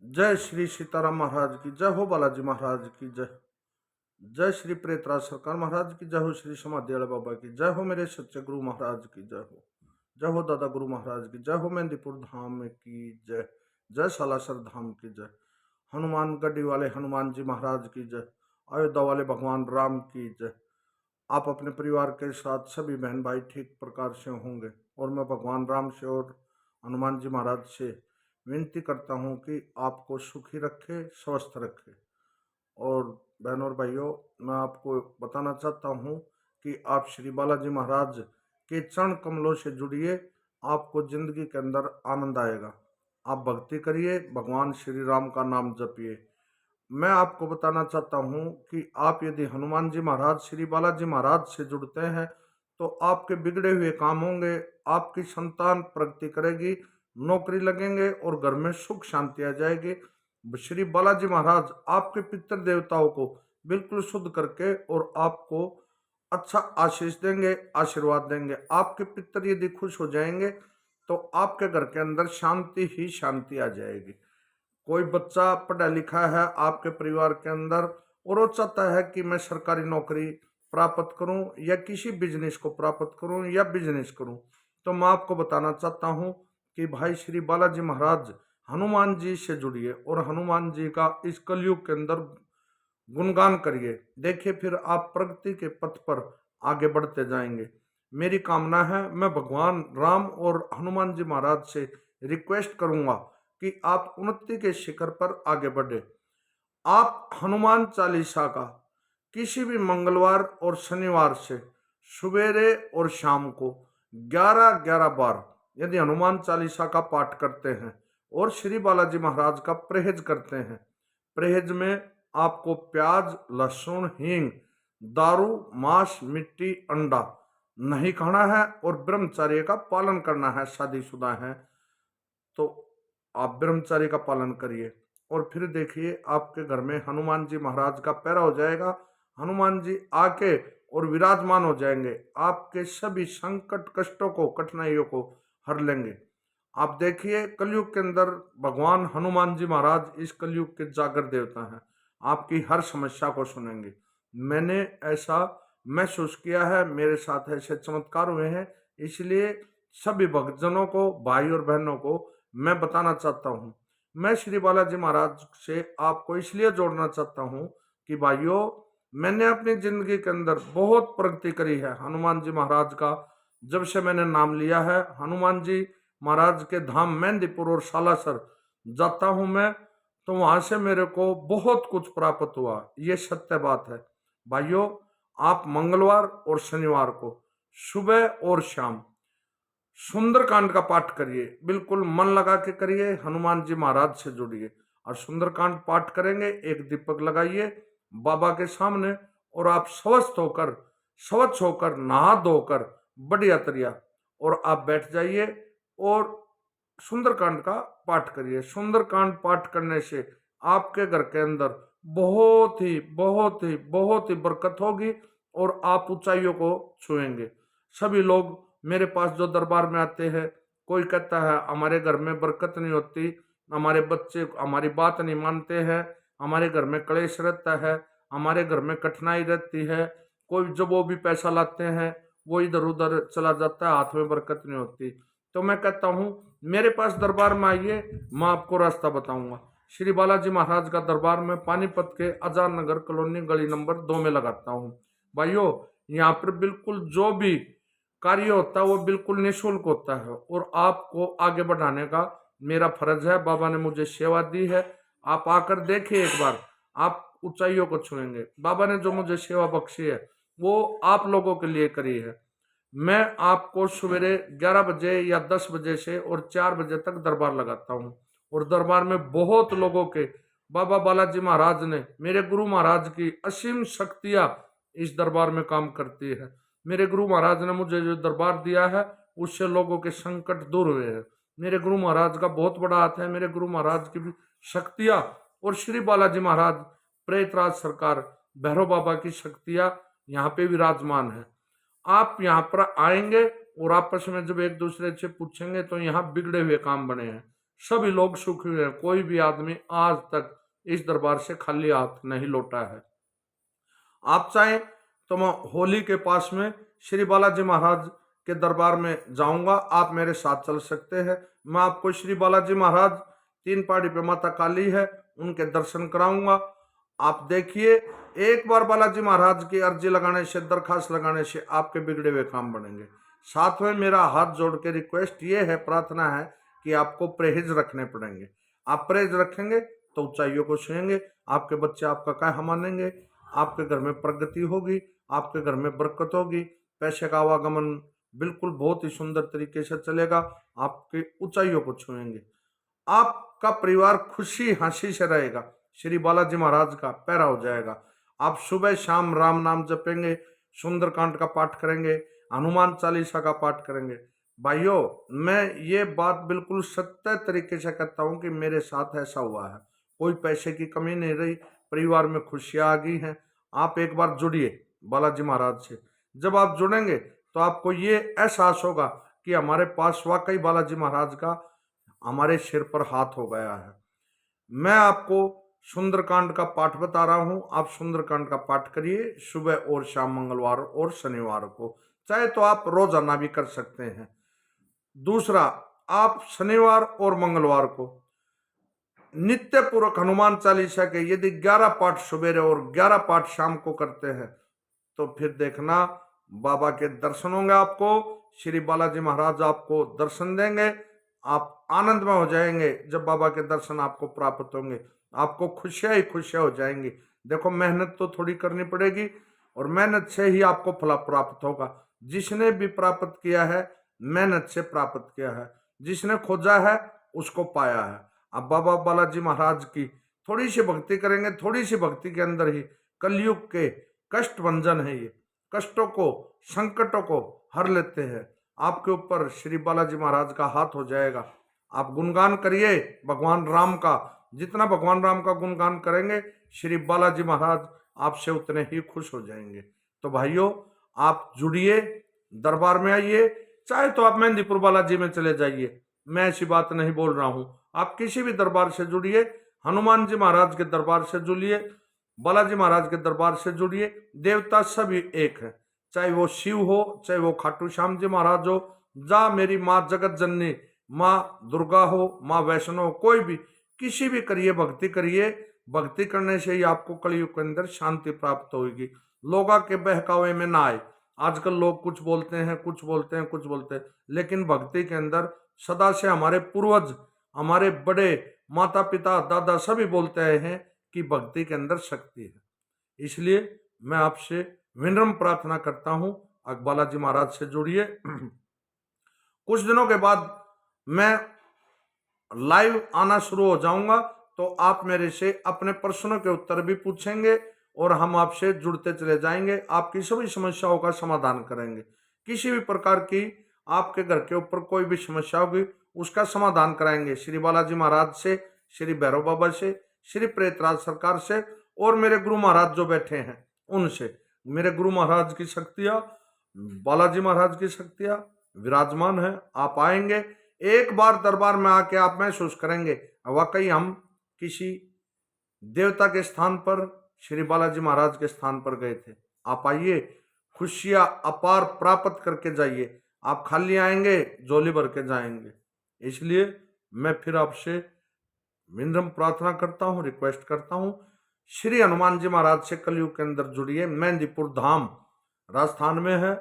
जय श्री सीताराम महाराज की जय हो, बालाजी महाराज की जय। जय श्री प्रेतराज सरकार महाराज की जय हो, श्री समाधि वाले बाबा की जय हो, मेरे सच्चे गुरु महाराज की जय हो। जय हो दादा गुरु महाराज की जय हो, मेहंदीपुर धाम की जय। जय सालासर धाम की जय। हनुमान गढ़ी वाले हनुमान जी महाराज की जय। अयोध्या वाले भगवान राम की जय। आप अपने परिवार के साथ सभी बहन भाई ठीक प्रकार से होंगे, और मैं भगवान राम से और हनुमान जी महाराज से विनती करता हूँ कि आपको सुखी रखे, स्वस्थ रखे। और बहनों और भाइयों, मैं आपको बताना चाहता हूँ कि आप श्री बालाजी महाराज के चरण कमलों से जुड़िए, आपको जिंदगी के अंदर आनंद आएगा। आप भक्ति करिए, भगवान श्री राम का नाम जपिए। मैं आपको बताना चाहता हूँ कि आप यदि हनुमान जी महाराज, श्री बालाजी महाराज से जुड़ते हैं तो आपके बिगड़े हुए काम होंगे, आपकी संतान प्रगति करेगी, नौकरी लगेंगे और घर में सुख शांति आ जाएगी। श्री बालाजी महाराज आपके पितृ देवताओं को बिल्कुल शुद्ध करके और आपको अच्छा आशीष देंगे, आशीर्वाद देंगे। आपके पितृ यदि खुश हो जाएंगे तो आपके घर के अंदर शांति ही शांति आ जाएगी। कोई बच्चा पढ़ा लिखा है आपके परिवार के अंदर और वो चाहता है कि मैं सरकारी नौकरी प्राप्त करूं या किसी बिजनेस को प्राप्त करूं या बिजनेस करूं, तो मैं आपको बताना चाहता हूं कि भाई श्री बालाजी महाराज हनुमान जी से जुड़िए और हनुमान जी का इस कलयुग के अंदर गुणगान करिए। देखिए, फिर आप प्रगति के पथ पर आगे बढ़ते जाएंगे। मेरी कामना है, मैं भगवान राम और हनुमान जी महाराज से रिक्वेस्ट करूंगा कि आप उन्नति के शिखर पर आगे बढ़े। आप हनुमान चालीसा का किसी भी मंगलवार और शनिवार से सवेरे और शाम को 11-11 बार यदि हनुमान चालीसा का पाठ करते हैं और श्री बालाजी महाराज का परहेज करते हैं, परहेज में आपको प्याज, लहसुन, हींग, दारू, मांस, मिट्टी, अंडा नहीं खाना है और ब्रह्मचर्य का पालन करना है। शादीशुदा है तो आप ब्रह्मचर्य का पालन करिए और फिर देखिए आपके घर में हनुमान जी महाराज का पैरा हो जाएगा। हनुमान जी आके और विराजमान हो जाएंगे, आपके सभी संकट, कष्टों को, कठिनाइयों को हर लेंगे। आप देखिए, कलयुग के अंदर भगवान हनुमान जी महाराज इस कलयुग के जागर देवता हैं, आपकी हर समस्या को सुनेंगे। मैंने ऐसा महसूस किया है, मेरे साथ ऐसे चमत्कार हुए हैं, इसलिए सभी भक्तजनों को, भाई और बहनों को मैं बताना चाहता हूँ। मैं श्री बालाजी महाराज से आपको इसलिए जोड़ना चाहता हूँ कि भाइयों, मैंने अपनी जिंदगी के अंदर बहुत प्रगति करी है। हनुमान जी महाराज का जब से मैंने नाम लिया है, हनुमान जी महाराज के धाम मेहंदीपुर और सालासर जाता हूँ मैं, तो वहां से मेरे को बहुत कुछ प्राप्त हुआ। ये सत्य बात है भाइयों। आप मंगलवार और शनिवार को सुबह और शाम सुंदरकांड का पाठ करिए, बिल्कुल मन लगा के करिए, हनुमान जी महाराज से जुड़िए और सुंदरकांड पाठ करेंगे। एक दीपक लगाइए बाबा के सामने और आप स्वच्छ होकर नहा धोकर बढ़िया तरिया और आप बैठ जाइए और सुंदरकांड का पाठ करिए। सुंदरकांड पाठ करने से आपके घर के अंदर बहुत ही बरकत होगी और आप ऊंचाइयों को छुएंगे। सभी लोग मेरे पास जो दरबार में आते हैं, कोई कहता है हमारे घर में बरकत नहीं होती, हमारे बच्चे हमारी बात नहीं मानते हैं, हमारे घर में क्लेश रहता है, हमारे घर में कठिनाई रहती है। कोई जब वो भी पैसा लाते हैं वो इधर उधर चला जाता है, हाथ में बरकत नहीं होती। तो मैं कहता हूँ मेरे पास दरबार में आइए, मैं आपको रास्ता बताऊंगा। श्री बालाजी महाराज का दरबार में पानीपत के आजाद नगर कॉलोनी गली नंबर 2 में लगाता हूँ। भाइयों, यहाँ पर बिल्कुल जो भी कार्य होता है वो बिल्कुल निःशुल्क होता है और आपको आगे बढ़ाने का मेरा फर्ज है। बाबा ने मुझे सेवा दी है, आप आकर देखिए एक बार, आप ऊंचाइयों को छुएंगे। बाबा ने जो मुझे सेवा बख्शी है वो आप लोगों के लिए करी है। मैं आपको सवेरे 11 बजे या 10 बजे से और 4 बजे तक दरबार लगाता हूँ और दरबार में बहुत लोगों के बाबा बालाजी महाराज ने, मेरे गुरु महाराज की असीम शक्तियां इस दरबार में काम करती है। मेरे गुरु महाराज ने मुझे जो दरबार दिया है उससे लोगों के संकट दूर हुए हैं। मेरे गुरु महाराज का बहुत बड़ा हाथ है। मेरे गुरु महाराज की भी शक्तियां और श्री बालाजी महाराज, प्रेतराज सरकार, भैरव बाबा की शक्तियां यहाँ पे विराजमान है। आप यहाँ पर आएंगे और आपस में जब एक दूसरे से पूछेंगे तो यहाँ बिगड़े हुए काम बने हैं, सभी लोग सुखी हैं। कोई भी आदमी आज तक इस दरबार से खाली हाथ नहीं लौटा है। आप चाहें तो मैं होली के पास में श्री बालाजी महाराज के दरबार में जाऊंगा, आप मेरे साथ चल सकते हैं। मैं आपको श्री बालाजी महाराज, तीन पहाड़ी पे माता काली है, उनके दर्शन कराऊंगा। आप देखिए, एक बार बालाजी महाराज की अर्जी लगाने से, दरखास्त लगाने से आपके बिगड़े हुए काम बनेंगे। साथ में मेरा हाथ जोड़ के रिक्वेस्ट ये है, प्रार्थना है कि आपको परहेज रखने पड़ेंगे। आप परहेज रखेंगे तो ऊंचाइयों को छुएंगे, आपके बच्चे आपका कहा मानेंगे, आपके घर में प्रगति होगी, आपके घर में बरकत होगी, पैसे का आवागमन बिल्कुल बहुत ही सुंदर तरीके से चलेगा, आपके ऊंचाइयों को छुएंगे, आपका परिवार खुशी हंसी से रहेगा, श्री बालाजी महाराज का पैरा हो जाएगा। आप सुबह शाम राम नाम जपेंगे, सुंदरकांड का पाठ करेंगे, हनुमान चालीसा का पाठ करेंगे। भाइयों, मैं ये बात बिल्कुल सत्य तरीके से कहता हूँ कि मेरे साथ ऐसा हुआ है। कोई पैसे की कमी नहीं रही, परिवार में खुशियां आ गई हैं। आप एक बार जुड़िए बालाजी महाराज से। जब आप जुड़ेंगे तो आपको ये एहसास होगा कि हमारे पास वाकई बालाजी महाराज का हमारे सिर पर हाथ हो गया है। मैं आपको सुंदरकांड का पाठ बता रहा हूं, आप सुंदरकांड का पाठ करिए सुबह और शाम, मंगलवार और शनिवार को। चाहे तो आप रोजाना भी कर सकते हैं। दूसरा, आप शनिवार और मंगलवार को नित्य पूर्वक हनुमान चालीसा के यदि 11 पाठ सवेरे और 11 पाठ शाम को करते हैं तो फिर देखना बाबा के दर्शन होंगे। आपको श्री बालाजी महाराज आपको दर्शन देंगे, आप आनंद में हो जाएंगे। जब बाबा के दर्शन आपको प्राप्त होंगे, आपको खुशियां ही खुशियां हो जाएंगी। देखो, मेहनत तो थोड़ी करनी पड़ेगी और मेहनत से ही आपको फल प्राप्त होगा। जिसने भी प्राप्त किया है, मेहनत से प्राप्त किया है। जिसने खोजा है उसको पाया है। अब बाबा बालाजी महाराज की थोड़ी सी भक्ति करेंगे, थोड़ी सी भक्ति के अंदर ही कलयुग के कष्ट भंजन है। ये कष्टों को, संकटों को हर लेते हैं। आपके ऊपर श्री बालाजी महाराज का हाथ हो जाएगा। आप गुणगान करिए भगवान राम का। जितना भगवान राम का गुणगान करेंगे, श्री बालाजी महाराज आपसे उतने ही खुश हो जाएंगे। तो भाइयों, आप जुड़िए, दरबार में आइए। चाहे तो आप मेहंदीपुर बालाजी में चले जाइए, मैं ऐसी बात नहीं बोल रहा हूं। आप किसी भी दरबार से जुड़िए, हनुमान जी महाराज के दरबार से जुड़िए, बालाजी महाराज के दरबार से जुड़िए। देवता सभी एक है, चाहे वो शिव हो, चाहे वो खाटू श्याम जी महाराज हो, जा मेरी माँ जगत जननी, माँ दुर्गा हो, माँ वैष्णो, कोई भी, किसी भी करिए, भक्ति करिए। भक्ति करने से ही आपको कलयुग के अंदर शांति प्राप्त होगी। लोगों के बहकावे में ना आए। आजकल लोग कुछ बोलते हैं, कुछ बोलते हैं, कुछ बोलते हैं, लेकिन भक्ति के अंदर सदा से हमारे पूर्वज, हमारे बड़े माता पिता दादा सभी बोलते आए हैं कि भक्ति के अंदर शक्ति है। इसलिए मैं आपसे विनम्र प्रार्थना करता हूं, आप बालाजी महाराज से जुड़िए। कुछ दिनों के बाद मैं लाइव आना शुरू हो जाऊंगा, तो आप मेरे से अपने प्रश्नों के उत्तर भी पूछेंगे और हम आपसे जुड़ते चले जाएंगे। आपकी सभी समस्याओं का समाधान करेंगे। किसी भी प्रकार की आपके घर के ऊपर कोई भी समस्या होगी, उसका समाधान कराएंगे श्री बालाजी महाराज से, श्री भैरव बाबा से, श्री प्रेतराज सरकार से और मेरे गुरु महाराज जो बैठे हैं उनसे। मेरे गुरु महाराज की शक्तियाँ, बालाजी महाराज की शक्तियाँ विराजमान है। आप आएंगे, एक बार दरबार में आके आप महसूस करेंगे वाकई हम किसी देवता के स्थान पर, श्री बालाजी महाराज के स्थान पर गए थे। आप आइए, खुशियां अपार प्राप्त करके जाइए। आप खाली आएंगे, झोली भर के जाएंगे। इसलिए मैं फिर आपसे विनम्र प्रार्थना करता हूँ, रिक्वेस्ट करता हूँ, श्री हनुमान जी महाराज से कलयुग के अंदर जुड़िए। मेहंदीपुर धाम राजस्थान में है,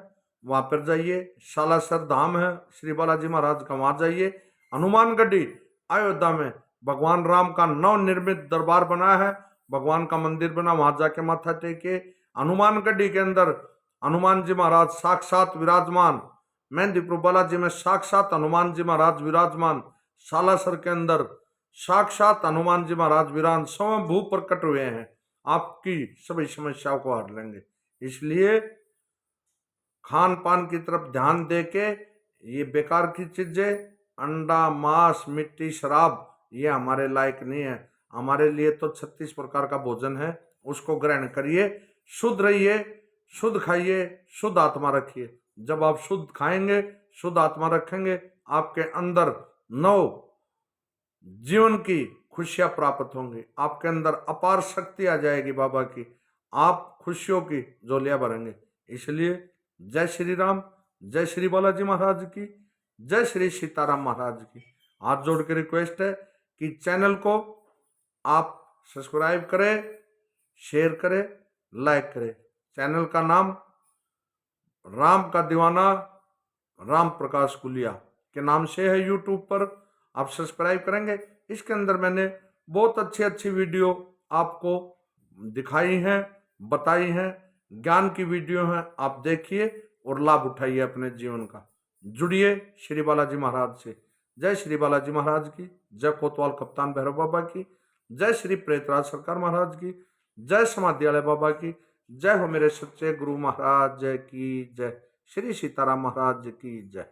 वहां पर जाइए। सालासर धाम है श्री बालाजी महाराज का, वहां जाइए। हनुमानगढ़ी अयोध्या में भगवान राम का नवनिर्मित दरबार बना है, भगवान का मंदिर बना, वहां जाके माथा टेके। हनुमानगढ़ी के अंदर हनुमान जी महाराज साक्षात विराजमान, मेहंदीपुर बालाजी में साक्षात हनुमान जी महाराज विराजमान, सालासर के अंदर साक्षात हनुमान जी महाराज विरान स्वयंभू प्रकट हुए हैं, आपकी सभी समस्याओं को हर लेंगे। इसलिए खान पान की तरफ ध्यान देके, ये बेकार की चीजें, अंडा, मांस, मिट्टी, शराब, ये हमारे लायक नहीं है। हमारे लिए तो 36 प्रकार का भोजन है, उसको ग्रहण करिए, शुद्ध रहिए, शुद्ध खाइए, शुद्ध आत्मा रखिए। जब आप शुद्ध खाएंगे, शुद्ध आत्मा रखेंगे, आपके अंदर 9 जीवन की खुशियां प्राप्त होंगी, आपके अंदर अपार शक्ति आ जाएगी बाबा की, आप खुशियों की झोलियां भरेंगे। इसलिए जय श्री राम, जय श्री बालाजी महाराज की, जय श्री सीताराम महाराज की। हाथ जोड़ के रिक्वेस्ट है कि चैनल को आप सब्सक्राइब करें, शेयर करें, लाइक करें। चैनल का नाम राम का दीवाना राम प्रकाश कुलिया के नाम से है। यूट्यूब पर आप सब्सक्राइब करेंगे, इसके अंदर मैंने बहुत अच्छी अच्छी वीडियो आपको दिखाई हैं, बताई हैं, ज्ञान की वीडियो हैं। आप देखिए और लाभ उठाइए अपने जीवन का। जुड़िए श्री बालाजी महाराज से। जय श्री बालाजी महाराज की, जय कोतवाल कप्तान भैरव बाबा की, जय श्री प्रेतराज सरकार महाराज की, जय समाधियालय बाबा की, जय हो मेरे सच्चे गुरु महाराज की जय, श्री सीताराम महाराज की जय।